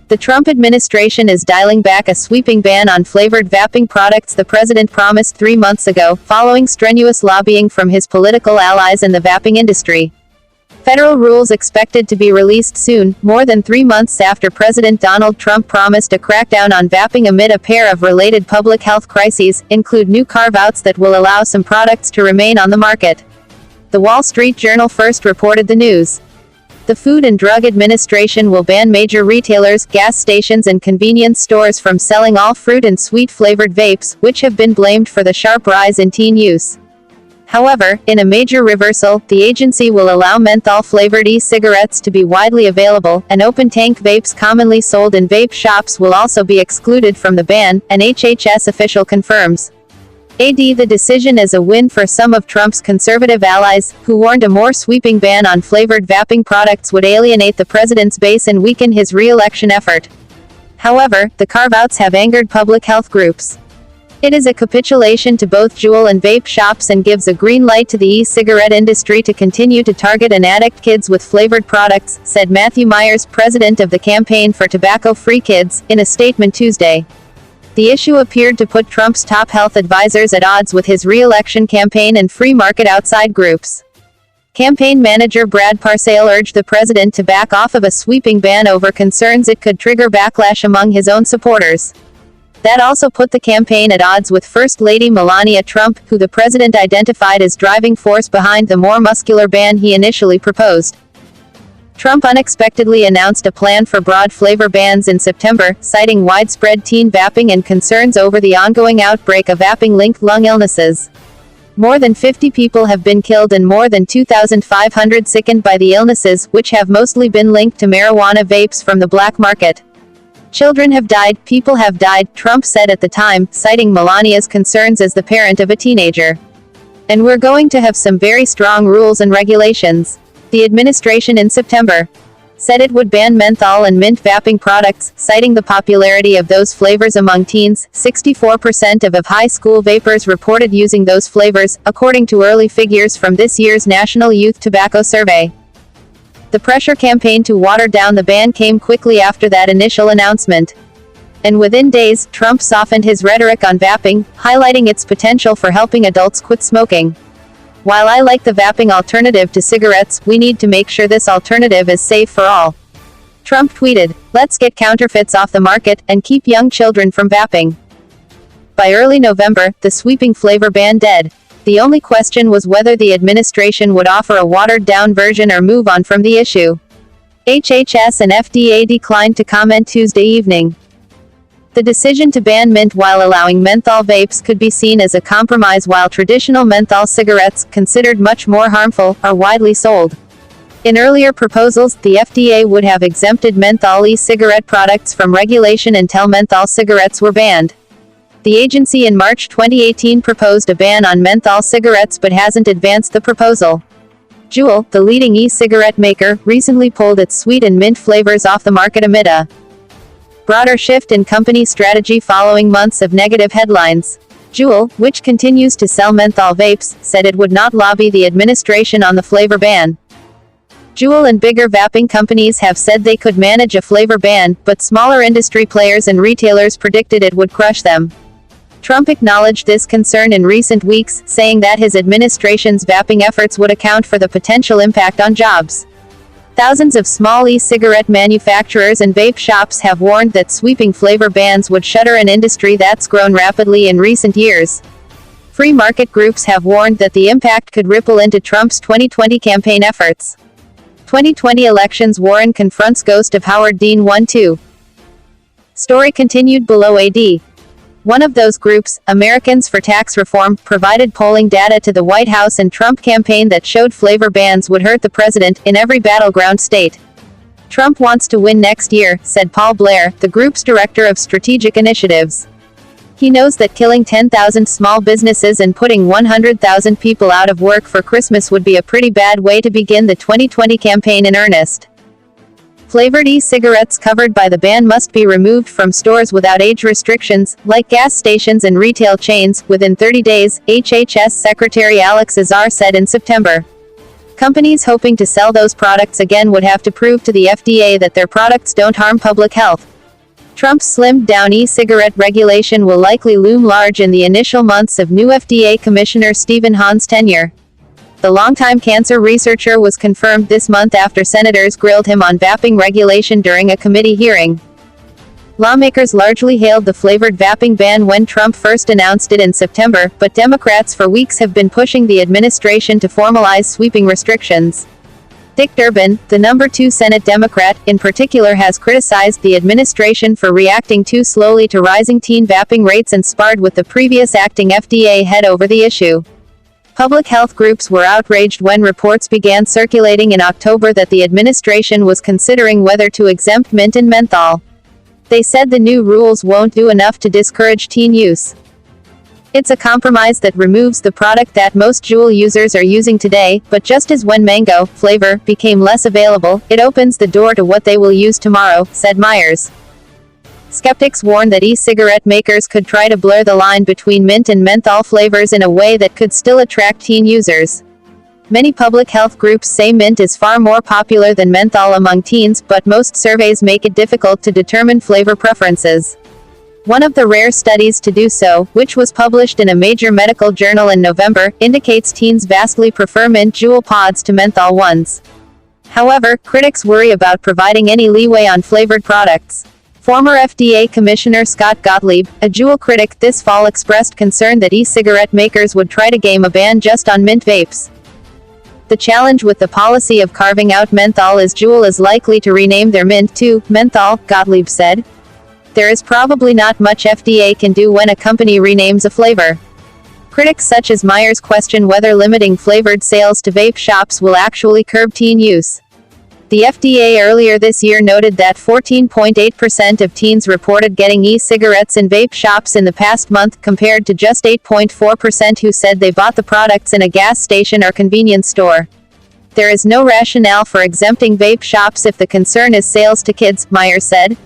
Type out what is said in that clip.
The Trump administration is dialing back a sweeping ban on flavored vaping products the president promised 3 months ago, following strenuous lobbying from his political allies in the vaping industry. Federal rules expected to be released soon, more than 3 months after President Donald Trump promised a crackdown on vaping amid a pair of related public health crises, include new carve-outs that will allow some products to remain on the market. The Wall Street Journal first reported the news. The Food and Drug Administration will ban major retailers, gas stations and convenience stores from selling all fruit and sweet-flavored vapes, which have been blamed for the sharp rise in teen use. However, in a major reversal, the agency will allow menthol-flavored e-cigarettes to be widely available, and open-tank vapes commonly sold in vape shops will also be excluded from the ban, an HHS official confirms. The decision is a win for some of Trump's conservative allies, who warned a more sweeping ban on flavored vaping products would alienate the president's base and weaken his re-election effort. However, the carve-outs have angered public health groups. It is a capitulation to both Juul and vape shops and gives a green light to the e-cigarette industry to continue to target and addict kids with flavored products, said Matthew Myers, president of the Campaign for Tobacco-Free Kids, in a statement Tuesday. The issue appeared to put Trump's top health advisors at odds with his re-election campaign and free market outside groups. Campaign manager Brad Parscale urged the president to back off of a sweeping ban over concerns it could trigger backlash among his own supporters. That also put the campaign at odds with First Lady Melania Trump, who the president identified as driving force behind the more muscular ban he initially proposed. Trump unexpectedly announced a plan for broad flavor bans in September, citing widespread teen vaping and concerns over the ongoing outbreak of vaping-linked lung illnesses. More than 50 people have been killed and more than 2,500 sickened by the illnesses, which have mostly been linked to marijuana vapes from the black market. Children have died, people have died, Trump said at the time, citing Melania's concerns as the parent of a teenager. And we're going to have some very strong rules and regulations. The administration in September said it would ban menthol and mint vaping products, citing the popularity of those flavors among teens. 64% of high school vapers reported using those flavors, according to early figures from this year's National Youth Tobacco Survey. The pressure campaign to water down the ban came quickly after that initial announcement. And within days, Trump softened his rhetoric on vaping, highlighting its potential for helping adults quit smoking. While I like the vaping alternative to cigarettes, we need to make sure this alternative is safe for all. Trump tweeted, "Let's get counterfeits off the market, and keep young children from vaping." By early November, the sweeping flavor ban dead. The only question was whether the administration would offer a watered-down version or move on from the issue. HHS and FDA declined to comment Tuesday evening. The decision to ban mint while allowing menthol vapes could be seen as a compromise while traditional menthol cigarettes, considered much more harmful, are widely sold. In earlier proposals, the FDA would have exempted menthol e-cigarette products from regulation until menthol cigarettes were banned. The agency in March 2018 proposed a ban on menthol cigarettes but hasn't advanced the proposal. Juul, the leading e-cigarette maker, recently pulled its sweet and mint flavors off the market amid a broader shift in company strategy following months of negative headlines. Juul, which continues to sell menthol vapes, said it would not lobby the administration on the flavor ban. Juul and bigger vaping companies have said they could manage a flavor ban, but smaller industry players and retailers predicted it would crush them. Trump acknowledged this concern in recent weeks, saying that his administration's vaping efforts would account for the potential impact on jobs. Thousands of small e-cigarette manufacturers and vape shops have warned that sweeping flavor bans would shutter an industry that's grown rapidly in recent years. Free market groups have warned that the impact could ripple into Trump's 2020 campaign efforts. 2020 elections: Warren confronts ghost of Howard Dean 1-2. Story continued below. One of those groups, Americans for Tax Reform, provided polling data to the White House and Trump campaign that showed flavor bans would hurt the president in every battleground state. Trump wants to win next year, said Paul Blair, the group's director of strategic initiatives. He knows that killing 10,000 small businesses and putting 100,000 people out of work for Christmas would be a pretty bad way to begin the 2020 campaign in earnest. Flavored e-cigarettes covered by the ban must be removed from stores without age restrictions, like gas stations and retail chains, within 30 days, HHS Secretary Alex Azar said in September. Companies hoping to sell those products again would have to prove to the FDA that their products don't harm public health. Trump's slimmed-down e-cigarette regulation will likely loom large in the initial months of new FDA Commissioner Stephen Hahn's tenure. The longtime cancer researcher was confirmed this month after senators grilled him on vaping regulation during a committee hearing. Lawmakers largely hailed the flavored vaping ban when Trump first announced it in September, but Democrats for weeks have been pushing the administration to formalize sweeping restrictions. Dick Durbin, the number 2 Senate Democrat, in particular has criticized the administration for reacting too slowly to rising teen vaping rates and sparred with the previous acting FDA head over the issue. Public health groups were outraged when reports began circulating in October that the administration was considering whether to exempt mint and menthol. They said the new rules won't do enough to discourage teen use. It's a compromise that removes the product that most Juul users are using today, but just as when mango flavor became less available, it opens the door to what they will use tomorrow, said Myers. Skeptics warn that e-cigarette makers could try to blur the line between mint and menthol flavors in a way that could still attract teen users. Many public health groups say mint is far more popular than menthol among teens, but most surveys make it difficult to determine flavor preferences. One of the rare studies to do so, which was published in a major medical journal in November, indicates teens vastly prefer mint Juul pods to menthol ones. However, critics worry about providing any leeway on flavored products. Former FDA Commissioner Scott Gottlieb, a Juul critic, this fall expressed concern that e-cigarette makers would try to game a ban just on mint vapes. The challenge with the policy of carving out menthol is Juul is likely to rename their mint to menthol, Gottlieb said. There is probably not much FDA can do when a company renames a flavor. Critics such as Myers question whether limiting flavored sales to vape shops will actually curb teen use. The FDA earlier this year noted that 14.8% of teens reported getting e-cigarettes in vape shops in the past month, compared to just 8.4% who said they bought the products in a gas station or convenience store. There is no rationale for exempting vape shops if the concern is sales to kids, Myers said.